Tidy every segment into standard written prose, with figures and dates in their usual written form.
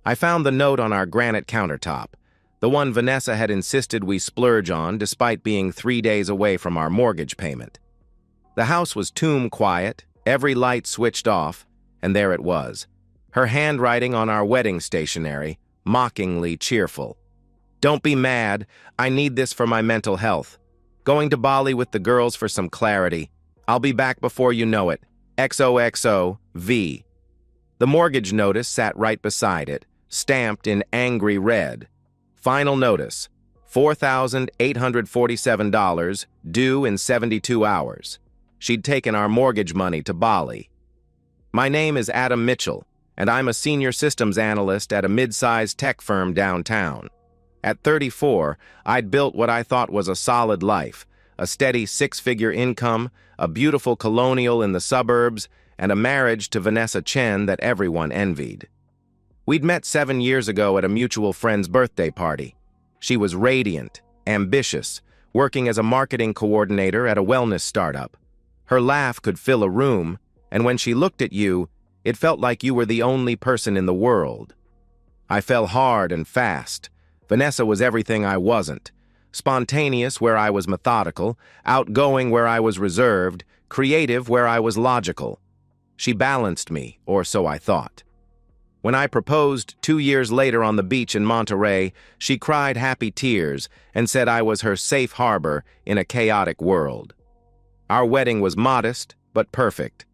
I found the note on our granite countertop, the one Vanessa had insisted we splurge on despite being 3 days away from our mortgage payment. The house was tomb quiet, every light switched off, and there it was, her handwriting on our wedding stationery, mockingly cheerful. "Don't be mad. I need this for my mental health. Going to Bali with the girls for some clarity. I'll be back before you know it. XOXO, V." The mortgage notice sat right beside it, stamped in angry red. Final notice, $4,847, due in 72 hours. She'd taken our mortgage money to Bali. My name is Adam Mitchell, and I'm a senior systems analyst at a mid-sized tech firm downtown. At 34, I'd built what I thought was a solid life, a steady 6-figure income, a beautiful colonial in the suburbs, and a marriage to Vanessa Chen that everyone envied. We'd met 7 years ago at a mutual friend's birthday party. She was radiant, ambitious, working as a marketing coordinator at a wellness startup. Her laugh could fill a room, and when she looked at you, it felt like you were the only person in the world. I fell hard and fast. Vanessa was everything I wasn't. Spontaneous where I was methodical, outgoing where I was reserved, creative where I was logical. She balanced me, or so I thought. When I proposed 2 years later on the beach in Monterey, she cried happy tears and said I was her safe harbor in a chaotic world. Our wedding was modest, but perfect.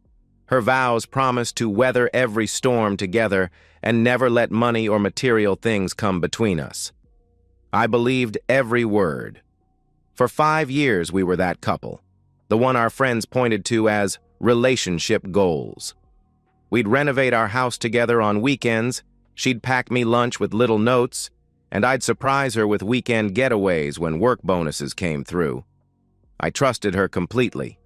Her vows promised to weather every storm together and never let money or material things come between us. I believed every word. For 5 years we were that couple, the one our friends pointed to as relationship goals. We'd renovate our house together on weekends, she'd pack me lunch with little notes, and I'd surprise her with weekend getaways when work bonuses came through. I trusted her completely.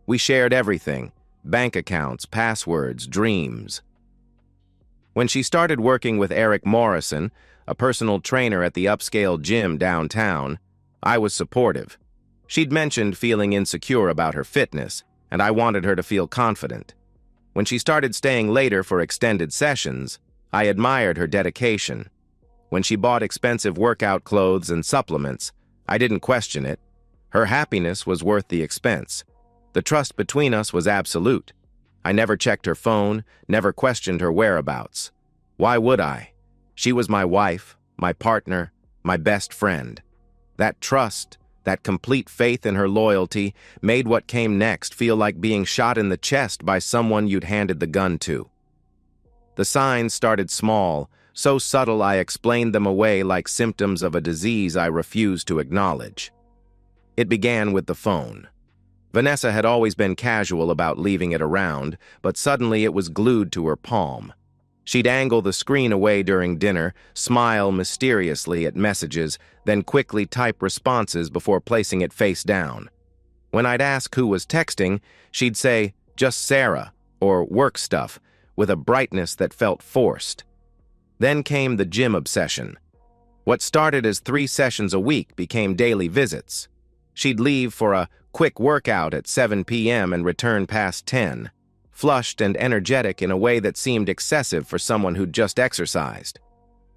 We shared everything, bank accounts, passwords, dreams. When she started working with Eric Morrison, a personal trainer at the upscale gym downtown, I was supportive. She'd mentioned feeling insecure about her fitness, and I wanted her to feel confident. When she started staying later for extended sessions, I admired her dedication. When she bought expensive workout clothes and supplements, I didn't question it. Her happiness was worth the expense. The trust between us was absolute. I never checked her phone, never questioned her whereabouts. Why would I? She was my wife, my partner, my best friend. That trust, that complete faith in her loyalty, made what came next feel like being shot in the chest by someone you'd handed the gun to. The signs started small, so subtle I explained them away like symptoms of a disease I refused to acknowledge. It began with the phone. Vanessa had always been casual about leaving it around, but suddenly it was glued to her palm. She'd angle the screen away during dinner, smile mysteriously at messages, then quickly type responses before placing it face down. When I'd ask who was texting, she'd say, "Just Sarah," or "work stuff," with a brightness that felt forced. Then came the gym obsession. What started as 3 sessions a week became daily visits. She'd leave for a quick workout at 7 p.m. and return past 10, flushed and energetic in a way that seemed excessive for someone who'd just exercised.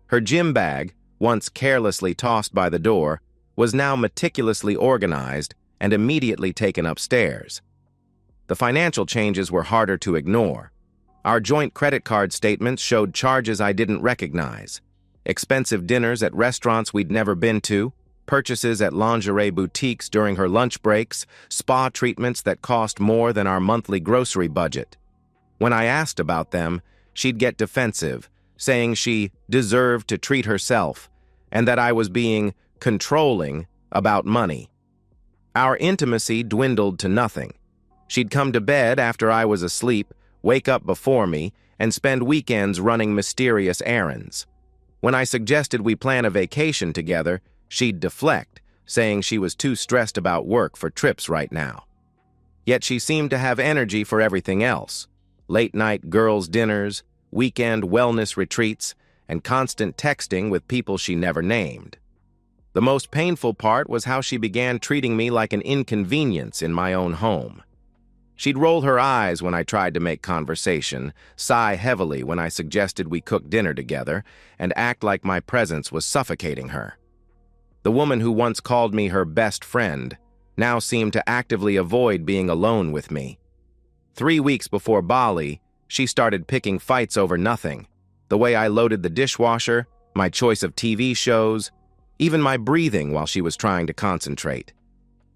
Her gym bag, once carelessly tossed by the door, was now meticulously organized and immediately taken upstairs. The financial changes were harder to ignore. Our joint credit card statements showed charges I didn't recognize, expensive dinners at restaurants we'd never been to, purchases at lingerie boutiques during her lunch breaks, spa treatments that cost more than our monthly grocery budget. When I asked about them, she'd get defensive, saying she deserved to treat herself and that I was being controlling about money. Our intimacy dwindled to nothing. She'd come to bed after I was asleep, wake up before me, and spend weekends running mysterious errands. When I suggested we plan a vacation together, she'd deflect, saying she was too stressed about work for trips right now. Yet she seemed to have energy for everything else: late-night girls' dinners, weekend wellness retreats, and constant texting with people she never named. The most painful part was how she began treating me like an inconvenience in my own home. She'd roll her eyes when I tried to make conversation, sigh heavily when I suggested we cook dinner together, and act like my presence was suffocating her. The woman who once called me her best friend now seemed to actively avoid being alone with me. 3 weeks before Bali, she started picking fights over nothing. The way I loaded the dishwasher, my choice of TV shows, even my breathing while she was trying to concentrate.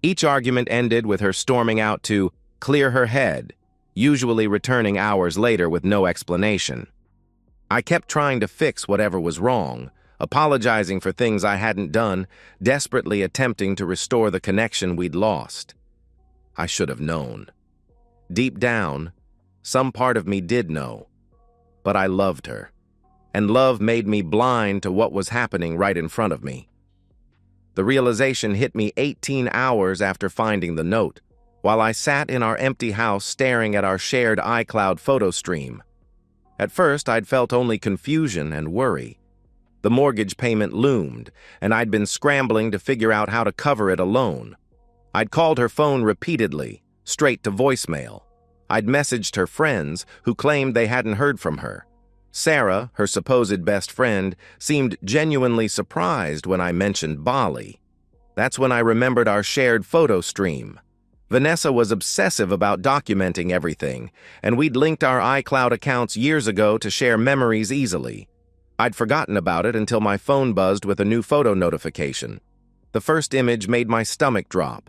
Each argument ended with her storming out to clear her head, usually returning hours later with no explanation. I kept trying to fix whatever was wrong, apologizing for things I hadn't done, desperately attempting to restore the connection we'd lost. I should have known. Deep down, some part of me did know, but I loved her, and love made me blind to what was happening right in front of me. The realization hit me 18 hours after finding the note, while I sat in our empty house staring at our shared iCloud photo stream. At first, I'd felt only confusion and worry. The mortgage payment loomed, and I'd been scrambling to figure out how to cover it alone. I'd called her phone repeatedly, straight to voicemail. I'd messaged her friends, who claimed they hadn't heard from her. Sarah, her supposed best friend, seemed genuinely surprised when I mentioned Bali. That's when I remembered our shared photo stream. Vanessa was obsessive about documenting everything, and we'd linked our iCloud accounts years ago to share memories easily. I'd forgotten about it until my phone buzzed with a new photo notification. The first image made my stomach drop.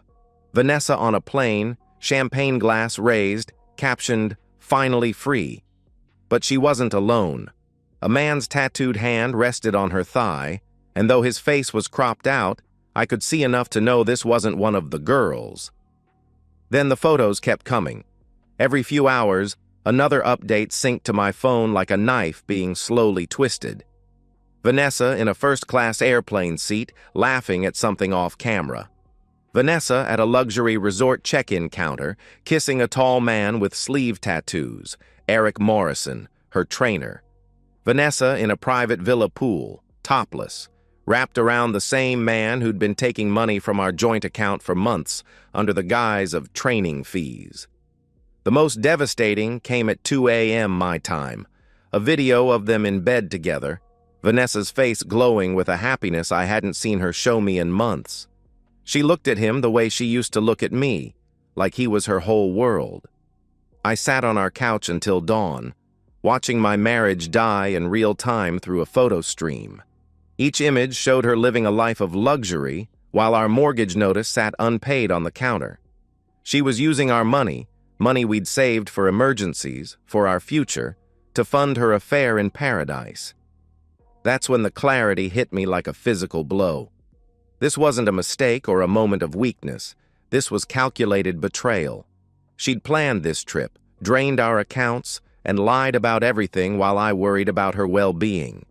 Vanessa on a plane, champagne glass raised, captioned, "Finally free." But she wasn't alone. A man's tattooed hand rested on her thigh, and though his face was cropped out, I could see enough to know this wasn't one of the girls. Then the photos kept coming. Every few hours, another update synced to my phone like a knife being slowly twisted. Vanessa in a first-class airplane seat, laughing at something off camera. Vanessa at a luxury resort check-in counter, kissing a tall man with sleeve tattoos, Eric Morrison, her trainer. Vanessa in a private villa pool, topless, wrapped around the same man who'd been taking money from our joint account for months under the guise of training fees. The most devastating came at 2 a.m. my time, a video of them in bed together, Vanessa's face glowing with a happiness I hadn't seen her show me in months. She looked at him the way she used to look at me, like he was her whole world. I sat on our couch until dawn, watching my marriage die in real time through a photo stream. Each image showed her living a life of luxury, while our mortgage notice sat unpaid on the counter. She was using our money we'd saved for emergencies, for our future, to fund her affair in paradise. That's when the clarity hit me like a physical blow. This wasn't a mistake or a moment of weakness. This was calculated betrayal. She'd planned this trip, drained our accounts, and lied about everything while I worried about her well-being.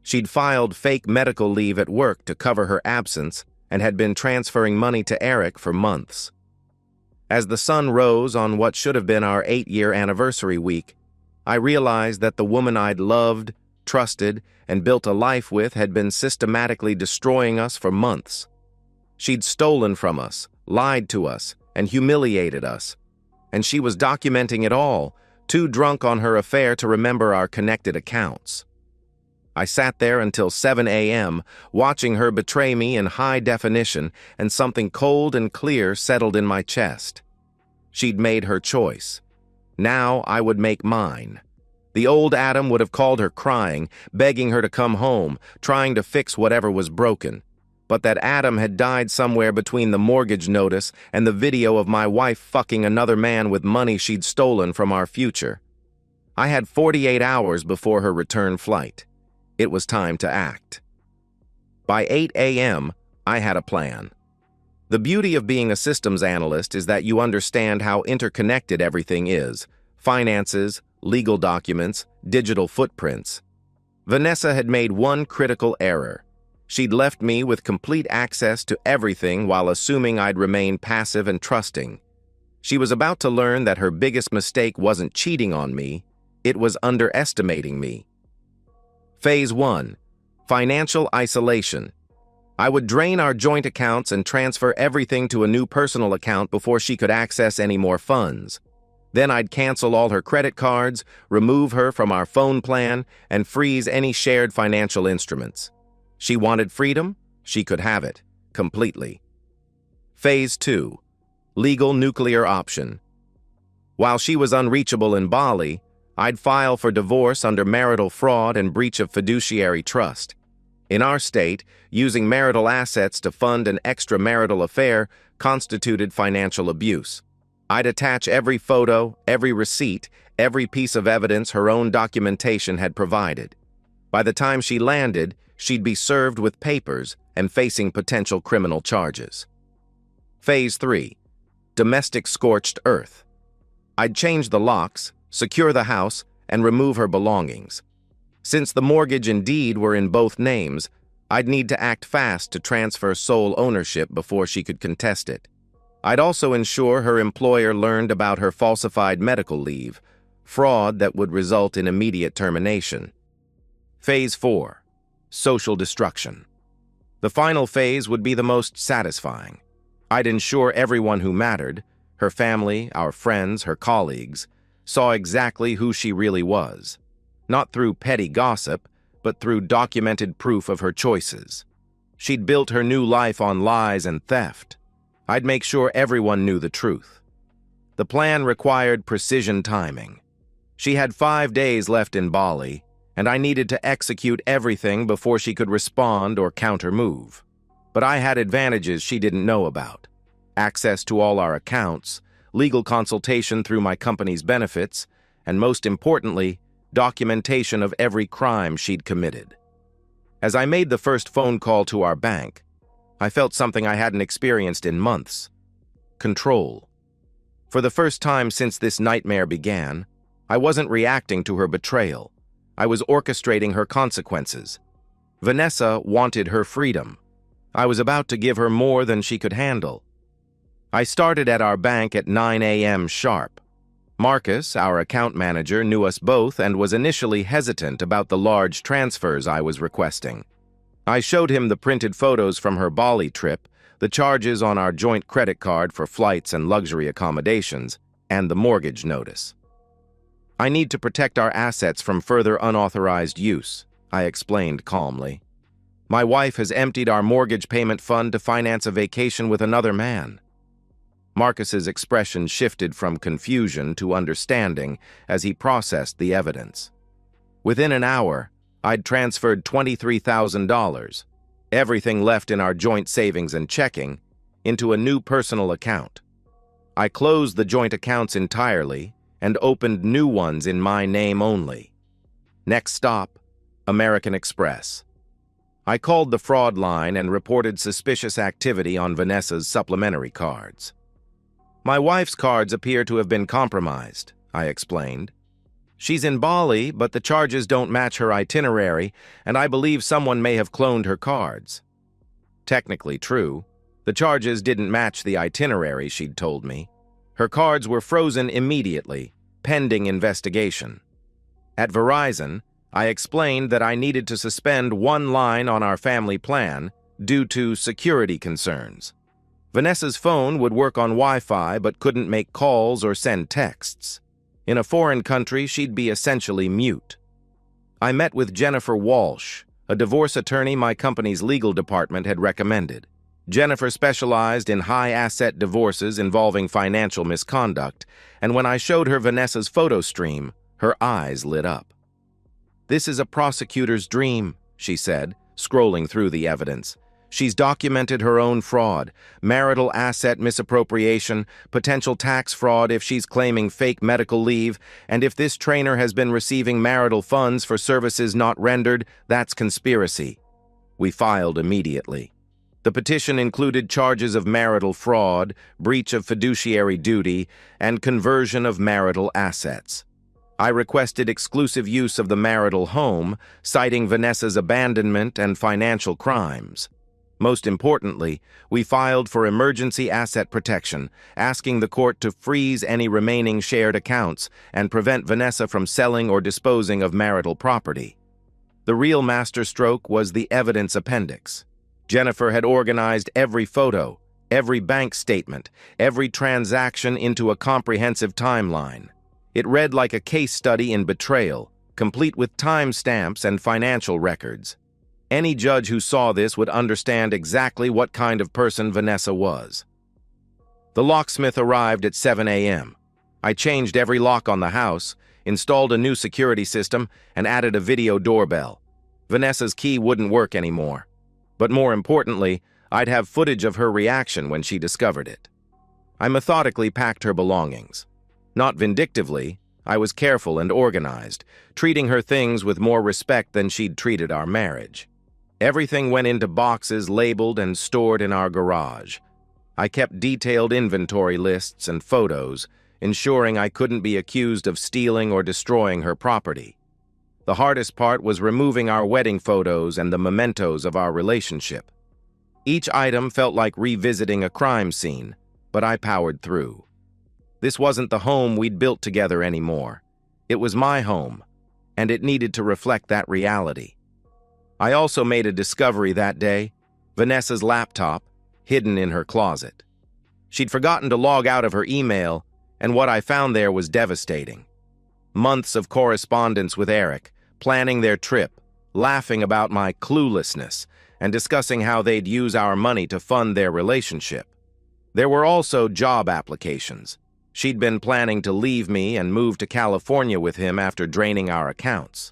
She'd filed fake medical leave at work to cover her absence and had been transferring money to Eric for months. As the sun rose on what should have been our 8-year anniversary week, I realized that the woman I'd loved, trusted, and built a life with had been systematically destroying us for months. She'd stolen from us, lied to us, and humiliated us. And she was documenting it all, too drunk on her affair to remember our connected accounts. I sat there until 7 a.m., watching her betray me in high definition, and something cold and clear settled in my chest. She'd made her choice. Now I would make mine. The old Adam would have called her crying, begging her to come home, trying to fix whatever was broken. But that Adam had died somewhere between the mortgage notice and the video of my wife fucking another man with money she'd stolen from our future. I had 48 hours before her return flight. It was time to act. By 8 a.m., I had a plan. The beauty of being a systems analyst is that you understand how interconnected everything is: finances, legal documents, digital footprints. Vanessa had made one critical error. She'd left me with complete access to everything while assuming I'd remain passive and trusting. She was about to learn that her biggest mistake wasn't cheating on me, it was underestimating me. Phase 1. Financial isolation. I would drain our joint accounts and transfer everything to a new personal account before she could access any more funds. Then I'd cancel all her credit cards, remove her from our phone plan, and freeze any shared financial instruments. She wanted freedom? She could have it, completely. Phase 2. Legal nuclear option. While she was unreachable in Bali, I'd file for divorce under marital fraud and breach of fiduciary trust. In our state, using marital assets to fund an extramarital affair constituted financial abuse. I'd attach every photo, every receipt, every piece of evidence her own documentation had provided. By the time she landed, she'd be served with papers and facing potential criminal charges. Phase 3. Domestic scorched earth. I'd change the locks, secure the house, and remove her belongings. Since the mortgage and deed were in both names, I'd need to act fast to transfer sole ownership before she could contest it. I'd also ensure her employer learned about her falsified medical leave, fraud that would result in immediate termination. Phase 4. Social destruction. The final phase would be the most satisfying. I'd ensure everyone who mattered, her family, our friends, her colleagues, saw exactly who she really was. Not through petty gossip, but through documented proof of her choices. She'd built her new life on lies and theft. I'd make sure everyone knew the truth. The plan required precision timing. She had 5 days left in Bali, and I needed to execute everything before she could respond or counter-move. But I had advantages she didn't know about. Access to all our accounts, legal consultation through my company's benefits, and most importantly, documentation of every crime she'd committed. As I made the first phone call to our bank, I felt something I hadn't experienced in months: control. For the first time since this nightmare began, I wasn't reacting to her betrayal. I was orchestrating her consequences. Vanessa wanted her freedom. I was about to give her more than she could handle. I started at our bank at 9 a.m. sharp. Marcus, our account manager, knew us both and was initially hesitant about the large transfers I was requesting. I showed him the printed photos from her Bali trip, the charges on our joint credit card for flights and luxury accommodations, and the mortgage notice. I need to protect our assets from further unauthorized use, I explained calmly. My wife has emptied our mortgage payment fund to finance a vacation with another man. Marcus's expression shifted from confusion to understanding as he processed the evidence. Within an hour, I'd transferred $23,000, everything left in our joint savings and checking, into a new personal account. I closed the joint accounts entirely and opened new ones in my name only. Next stop, American Express. I called the fraud line and reported suspicious activity on Vanessa's supplementary cards. My wife's cards appear to have been compromised, I explained. She's in Bali, but the charges don't match her itinerary, and I believe someone may have cloned her cards. Technically true. The charges didn't match the itinerary she'd told me. Her cards were frozen immediately, pending investigation. At Verizon, I explained that I needed to suspend one line on our family plan due to security concerns. Vanessa's phone would work on Wi-Fi but couldn't make calls or send texts. In a foreign country, she'd be essentially mute. I met with Jennifer Walsh, a divorce attorney my company's legal department had recommended. Jennifer specialized in high-asset divorces involving financial misconduct, and when I showed her Vanessa's photo stream, her eyes lit up. "This is a prosecutor's dream," she said, scrolling through the evidence. She's documented her own fraud, marital asset misappropriation, potential tax fraud if she's claiming fake medical leave, and if this trainer has been receiving marital funds for services not rendered, that's conspiracy. We filed immediately. The petition included charges of marital fraud, breach of fiduciary duty, and conversion of marital assets. I requested exclusive use of the marital home, citing Vanessa's abandonment and financial crimes. Most importantly, we filed for emergency asset protection, asking the court to freeze any remaining shared accounts and prevent Vanessa from selling or disposing of marital property. The real masterstroke was the evidence appendix. Jennifer had organized every photo, every bank statement, every transaction into a comprehensive timeline. It read like a case study in betrayal, complete with timestamps and financial records. Any judge who saw this would understand exactly what kind of person Vanessa was. The locksmith arrived at 7 a.m. I changed every lock on the house, installed a new security system, and added a video doorbell. Vanessa's key wouldn't work anymore. But more importantly, I'd have footage of her reaction when she discovered it. I methodically packed her belongings. Not vindictively, I was careful and organized, treating her things with more respect than she'd treated our marriage. Everything went into boxes labeled and stored in our garage. I kept detailed inventory lists and photos, ensuring I couldn't be accused of stealing or destroying her property. The hardest part was removing our wedding photos and the mementos of our relationship. Each item felt like revisiting a crime scene, but I powered through. This wasn't the home we'd built together anymore. It was my home, and it needed to reflect that reality. I also made a discovery that day: Vanessa's laptop, hidden in her closet. She'd forgotten to log out of her email, and what I found there was devastating. Months of correspondence with Eric, planning their trip, laughing about my cluelessness, and discussing how they'd use our money to fund their relationship. There were also job applications. She'd been planning to leave me and move to California with him after draining our accounts.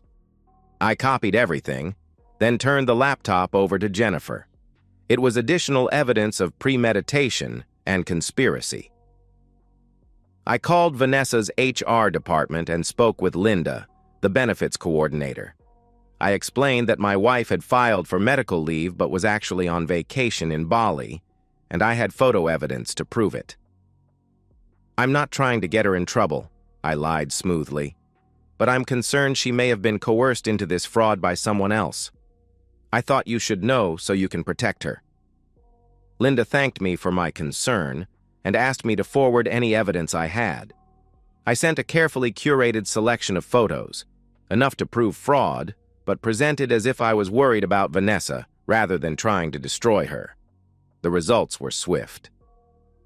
I copied everything, then turned the laptop over to Jennifer. It was additional evidence of premeditation and conspiracy. I called Vanessa's HR department and spoke with Linda, the benefits coordinator. I explained that my wife had filed for medical leave but was actually on vacation in Bali, and I had photo evidence to prove it. "I'm not trying to get her in trouble," I lied smoothly, "but I'm concerned she may have been coerced into this fraud by someone else. I thought you should know so you can protect her." Linda thanked me for my concern and asked me to forward any evidence I had. I sent a carefully curated selection of photos, enough to prove fraud, but presented as if I was worried about Vanessa rather than trying to destroy her. The results were swift.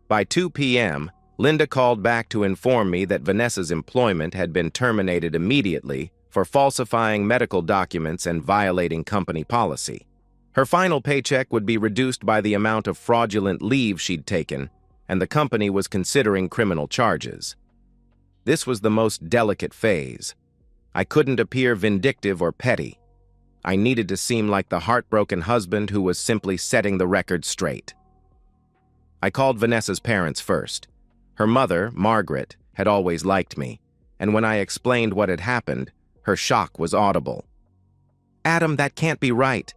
By 2 p.m., Linda called back to inform me that Vanessa's employment had been terminated immediately for falsifying medical documents and violating company policy. Her final paycheck would be reduced by the amount of fraudulent leave she'd taken, and the company was considering criminal charges. This was the most delicate phase. I couldn't appear vindictive or petty. I needed to seem like the heartbroken husband who was simply setting the record straight. I called Vanessa's parents first. Her mother, Margaret, had always liked me, and when I explained what had happened, her shock was audible. "Adam, that can't be right.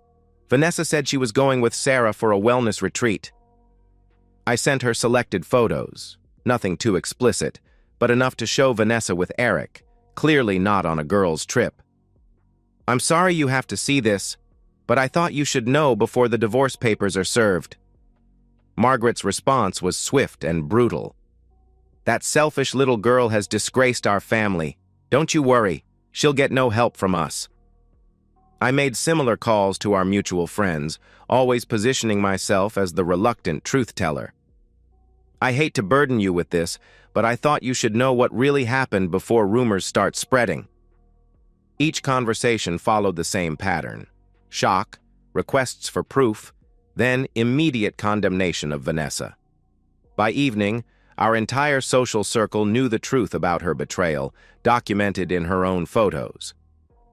Vanessa said she was going with Sarah for a wellness retreat." I sent her selected photos, nothing too explicit, but enough to show Vanessa with Eric, clearly not on a girls' trip. "I'm sorry you have to see this, but I thought you should know before the divorce papers are served." Margaret's response was swift and brutal. "That selfish little girl has disgraced our family. Don't you worry, she'll get no help from us." I made similar calls to our mutual friends, always positioning myself as the reluctant truth-teller. "I hate to burden you with this, but I thought you should know what really happened before rumors start spreading." Each conversation followed the same pattern: shock, requests for proof, then immediate condemnation of Vanessa. By evening, our entire social circle knew the truth about her betrayal, documented in her own photos.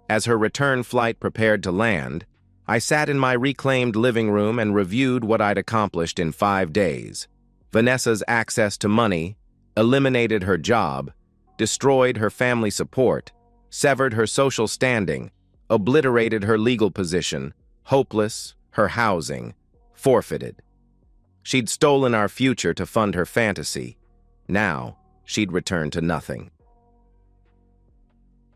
As her return flight prepared to land, I sat in my reclaimed living room and reviewed what I'd accomplished in 5 days. Vanessa's access to money, eliminated her job, destroyed her family support, severed her social standing, obliterated her legal position, hopeless, her housing, forfeited. She'd stolen our future to fund her fantasy. Now, she'd return to nothing.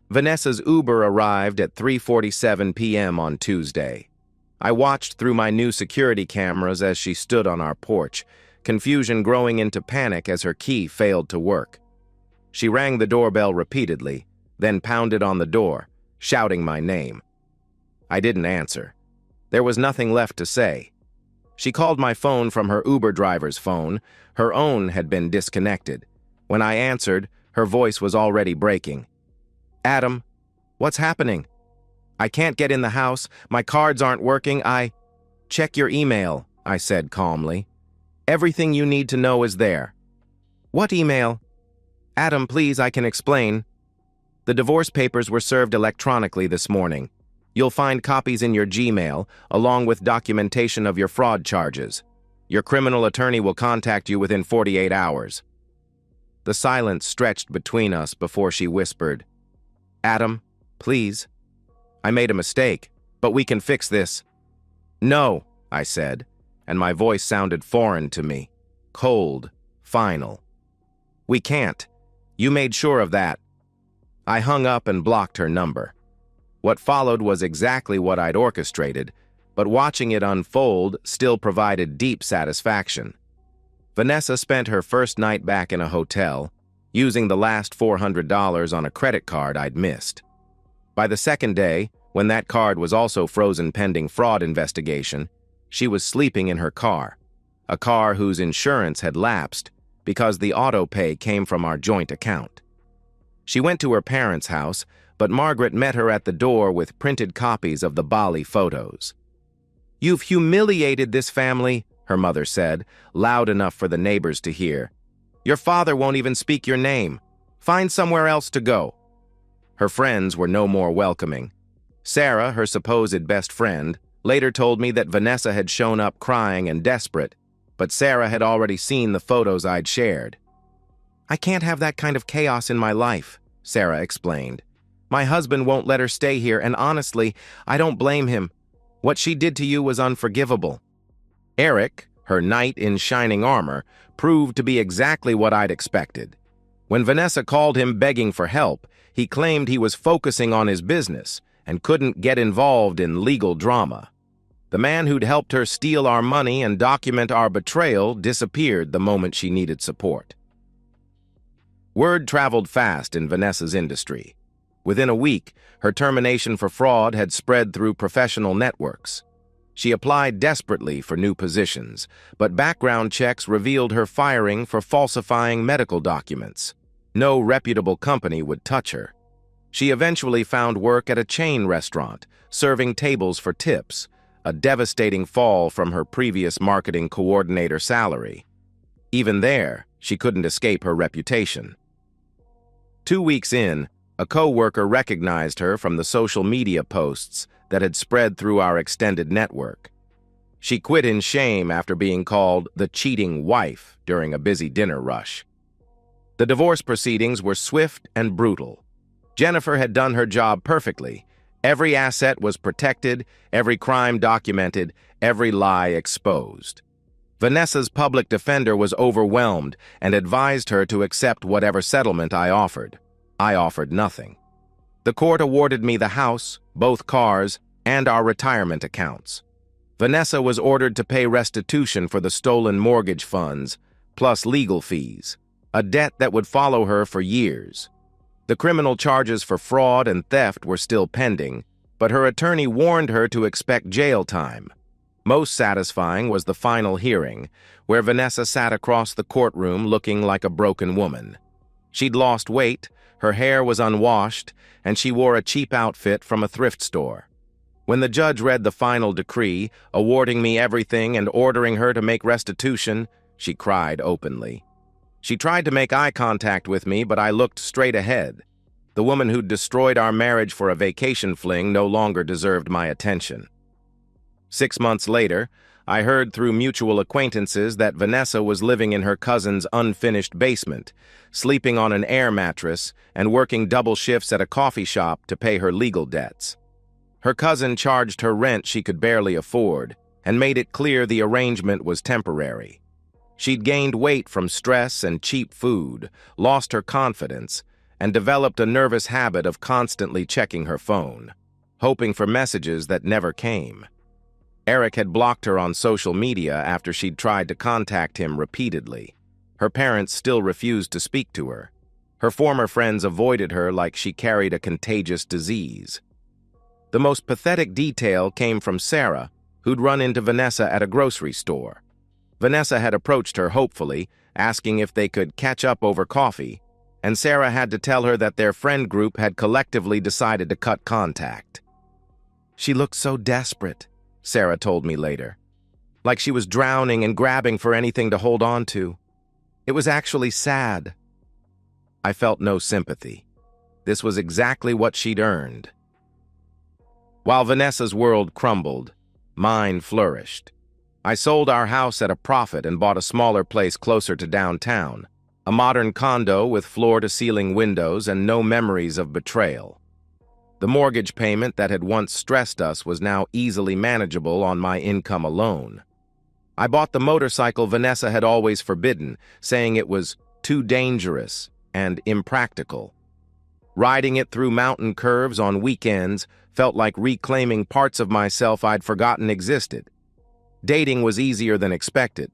Vanessa's Uber arrived at 3:47 p.m. on Tuesday. I watched through my new security cameras as she stood on our porch, confusion growing into panic as her key failed to work. She rang the doorbell repeatedly, then pounded on the door, shouting my name. I didn't answer. There was nothing left to say. She called my phone from her Uber driver's phone. Her own had been disconnected. When I answered, her voice was already breaking. "Adam, what's happening? I can't get in the house. My cards aren't working. Check your email," I said calmly. "Everything you need to know is there." "What email?" "Adam, please, I can explain." "The divorce papers were served electronically this morning. You'll find copies in your Gmail, along with documentation of your fraud charges. Your criminal attorney will contact you within 48 hours. The silence stretched between us before she whispered, "Adam, please. I made a mistake, but we can fix this." "No," I said, and my voice sounded foreign to me, cold, final. "We can't. You made sure of that." I hung up and blocked her number. What followed was exactly what I'd orchestrated, but watching it unfold still provided deep satisfaction. Vanessa spent her first night back in a hotel, using the last $400 on a credit card I'd missed. By the second day, when that card was also frozen pending fraud investigation, she was sleeping in her car, a car whose insurance had lapsed because the auto pay came from our joint account. She went to her parents' house, but Margaret met her at the door with printed copies of the Bali photos. "You've humiliated this family," her mother said, loud enough for the neighbors to hear. "Your father won't even speak your name. Find somewhere else to go." Her friends were no more welcoming. Sarah, her supposed best friend, later told me that Vanessa had shown up crying and desperate, but Sarah had already seen the photos I'd shared. "I can't have that kind of chaos in my life," Sarah explained. "My husband won't let her stay here, and honestly, I don't blame him. What she did to you was unforgivable." Eric, her knight in shining armor, proved to be exactly what I'd expected. When Vanessa called him begging for help, he claimed he was focusing on his business and couldn't get involved in legal drama. The man who'd helped her steal our money and document our betrayal disappeared the moment she needed support. Word traveled fast in Vanessa's industry. Within a week, her termination for fraud had spread through professional networks. She applied desperately for new positions, but background checks revealed her firing for falsifying medical documents. No reputable company would touch her. She eventually found work at a chain restaurant, serving tables for tips, a devastating fall from her previous marketing coordinator salary. Even there, she couldn't escape her reputation. 2 weeks in, a co-worker recognized her from the social media posts that had spread through our extended network. She quit in shame after being called the cheating wife during a busy dinner rush. The divorce proceedings were swift and brutal. Jennifer had done her job perfectly. Every asset was protected, every crime documented, every lie exposed. Vanessa's public defender was overwhelmed and advised her to accept whatever settlement I offered. I offered nothing. The court awarded me the house, both cars, and our retirement accounts. Vanessa was ordered to pay restitution for the stolen mortgage funds, plus legal fees, a debt that would follow her for years. The criminal charges for fraud and theft were still pending, but her attorney warned her to expect jail time. Most satisfying was the final hearing, where Vanessa sat across the courtroom looking like a broken woman. She'd lost weight, her hair was unwashed, and she wore a cheap outfit from a thrift store. When the judge read the final decree, awarding me everything and ordering her to make restitution, she cried openly. She tried to make eye contact with me, but I looked straight ahead. The woman who'd destroyed our marriage for a vacation fling no longer deserved my attention. 6 months later, I heard through mutual acquaintances that Vanessa was living in her cousin's unfinished basement, sleeping on an air mattress and working double shifts at a coffee shop to pay her legal debts. Her cousin charged her rent she could barely afford and made it clear the arrangement was temporary. She'd gained weight from stress and cheap food, lost her confidence, and developed a nervous habit of constantly checking her phone, hoping for messages that never came. Eric had blocked her on social media after she'd tried to contact him repeatedly. Her parents still refused to speak to her. Her former friends avoided her like she carried a contagious disease. The most pathetic detail came from Sarah, who'd run into Vanessa at a grocery store. Vanessa had approached her hopefully, asking if they could catch up over coffee, and Sarah had to tell her that their friend group had collectively decided to cut contact. "She looked so desperate," Sarah told me later, "like she was drowning and grabbing for anything to hold on to. It was actually sad." I felt no sympathy. This was exactly what she'd earned. While Vanessa's world crumbled, mine flourished. I sold our house at a profit and bought a smaller place closer to downtown, a modern condo with floor-to-ceiling windows and no memories of betrayal. The mortgage payment that had once stressed us was now easily manageable on my income alone. I bought the motorcycle Vanessa had always forbidden, saying it was too dangerous and impractical. Riding it through mountain curves on weekends felt like reclaiming parts of myself I'd forgotten existed. Dating was easier than expected.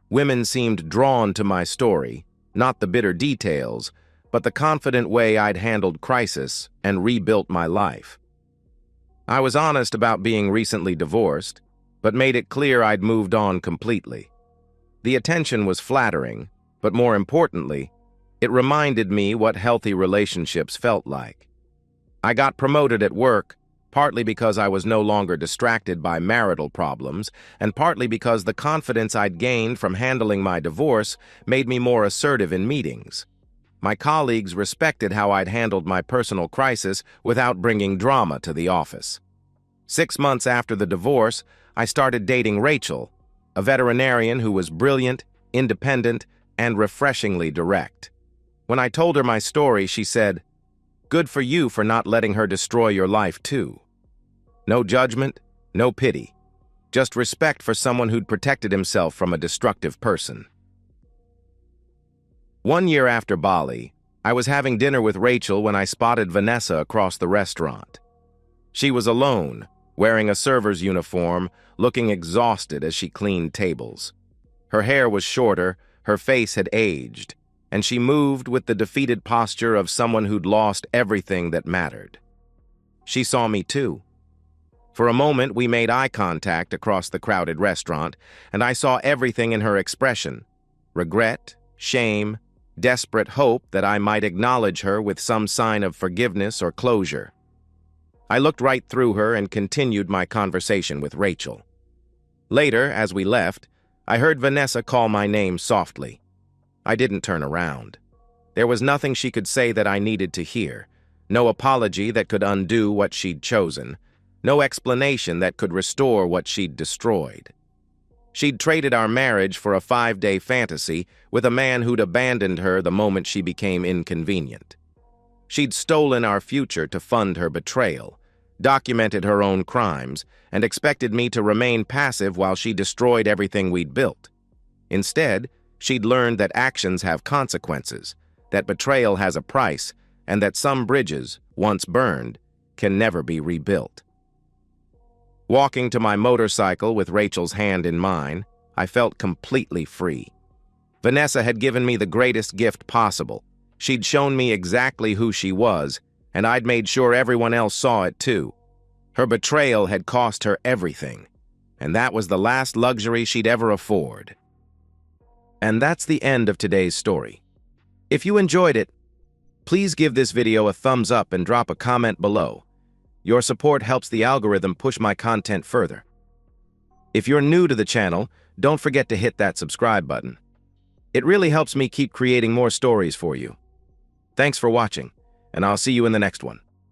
Women seemed drawn to my story, not the bitter details, but the confident way I'd handled crisis and rebuilt my life. I was honest about being recently divorced, but made it clear I'd moved on completely. The attention was flattering, but more importantly, it reminded me what healthy relationships felt like. I got promoted at work, partly because I was no longer distracted by marital problems, and partly because the confidence I'd gained from handling my divorce made me more assertive in meetings. My colleagues respected how I'd handled my personal crisis without bringing drama to the office. 6 months after the divorce, I started dating Rachel, a veterinarian who was brilliant, independent, and refreshingly direct. When I told her my story, she said, "Good for you for not letting her destroy your life too." No judgment, no pity, just respect for someone who'd protected himself from a destructive person. 1 year after Bali, I was having dinner with Rachel when I spotted Vanessa across the restaurant. She was alone, wearing a server's uniform, looking exhausted as she cleaned tables. Her hair was shorter, her face had aged, and she moved with the defeated posture of someone who'd lost everything that mattered. She saw me too. For a moment, we made eye contact across the crowded restaurant, and I saw everything in her expression: regret, shame, desperate hope that I might acknowledge her with some sign of forgiveness or closure. I looked right through her and continued my conversation with Rachel. Later, as we left, I heard Vanessa call my name softly. I didn't turn around. There was nothing she could say that I needed to hear, no apology that could undo what she'd chosen, no explanation that could restore what she'd destroyed. She'd traded our marriage for a 5-day fantasy with a man who'd abandoned her the moment she became inconvenient. She'd stolen our future to fund her betrayal, documented her own crimes, and expected me to remain passive while she destroyed everything we'd built. Instead, she'd learned that actions have consequences, that betrayal has a price, and that some bridges, once burned, can never be rebuilt. Walking to my motorcycle with Rachel's hand in mine, I felt completely free. Vanessa had given me the greatest gift possible. She'd shown me exactly who she was, and I'd made sure everyone else saw it too. Her betrayal had cost her everything, and that was the last luxury she'd ever afford. And that's the end of today's story. If you enjoyed it, please give this video a thumbs up and drop a comment below. Your support helps the algorithm push my content further. If you're new to the channel, don't forget to hit that subscribe button. It really helps me keep creating more stories for you. Thanks for watching, and I'll see you in the next one.